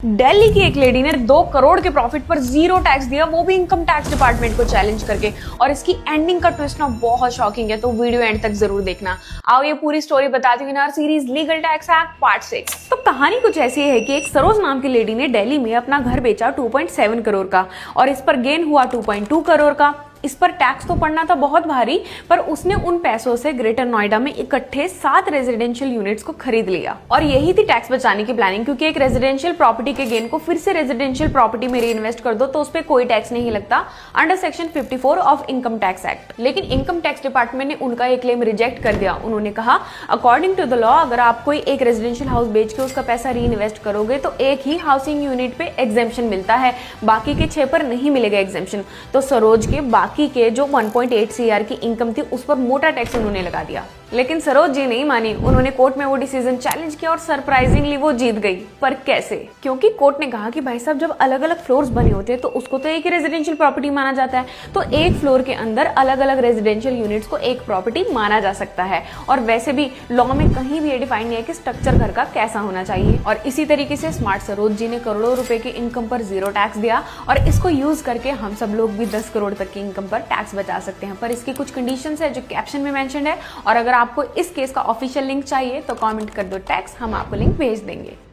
दिल्ली की एक लेडी ने 2 करोड़ के प्रॉफिट पर 0 टैक्स दिया, वो भी इनकम टैक्स डिपार्टमेंट को चैलेंज करके। और इसकी एंडिंग का ट्विस्ट ना बहुत शॉकिंग है, तो वीडियो एंड तक जरूर देखना। आओ ये पूरी स्टोरी बताती हूँ in our series legal tax act part 6। तो कहानी कुछ ऐसी है कि एक सरोज नाम की लेडी ने दिल्ली में अपना घर बेचा 2.7 करोड़ का और इस पर गेन हुआ 2.2 करोड़ का। इस पर टैक्स तो पड़ना था बहुत भारी, पर उसने उन पैसों से ग्रेटर नोएडा में इकट्ठे 7 रेजिडेंशियल यूनिट्स को खरीद लिया। और यही थी टैक्स बचाने की प्लानिंग, क्योंकि एक रेजिडेंशियल प्रॉपर्टी के गेन को फिर से रेजिडेंशियल प्रॉपर्टी में रीइन्वेस्ट कर दो तो उस पर कोई टैक्स नहीं लगता under section 54 of income tax act. लेकिन इनकम टैक्स डिपार्टमेंट ने उनका एक क्लेम रिजेक्ट कर दिया। उन्होंने कहा, अकॉर्डिंग टू द लॉ अगर आप कोई एक रेजिडेंशियल हाउस बेच के उसका पैसा री इन्वेस्ट करोगे तो एक ही हाउसिंग यूनिट पे एग्जेम्पशन मिलता है, बाकी के 6 पर नहीं मिलेगा एग्जेम्पशन। तो सरोज के बाकी के जो 1.8 CR की इनकम थी उस पर मोटा टैक्स उन्होंने लगा दिया। लेकिन सरोज जी नहीं मानी, उन्होंने कोर्ट में वो डिसीजन चैलेंज किया और सरप्राइजिंगली वो जीत गई। पर कैसे? क्योंकि कोर्ट ने कहा कि भाई साहब जब अलग अलग फ्लोर्स बने होते हैं तो उसको तो एक ही रेजिडेंशियल प्रॉपर्टी माना जाता है, तो एक फ्लोर के अंदर अलग अलग रेजिडेंशियल यूनिट्स को एक प्रॉपर्टी माना जा सकता है। और वैसे भी लॉ में कहीं भी ये डिफाइन नहीं है कि स्ट्रक्चर घर का कैसा होना चाहिए। और इसी तरीके से स्मार्ट सरोज जी ने करोड़ों रुपए की इनकम पर 0 टैक्स दिया और इसको यूज करके हम सब लोग भी 10 करोड़ तक की इनकम पर टैक्स बचा सकते हैं। पर इसकी कुछ कंडीशंस है जो कैप्शन में मेंशन है, और अगर आपको इस केस का ऑफिशियल लिंक चाहिए तो कमेंट कर दो टैक्स, हम आपको लिंक भेज देंगे।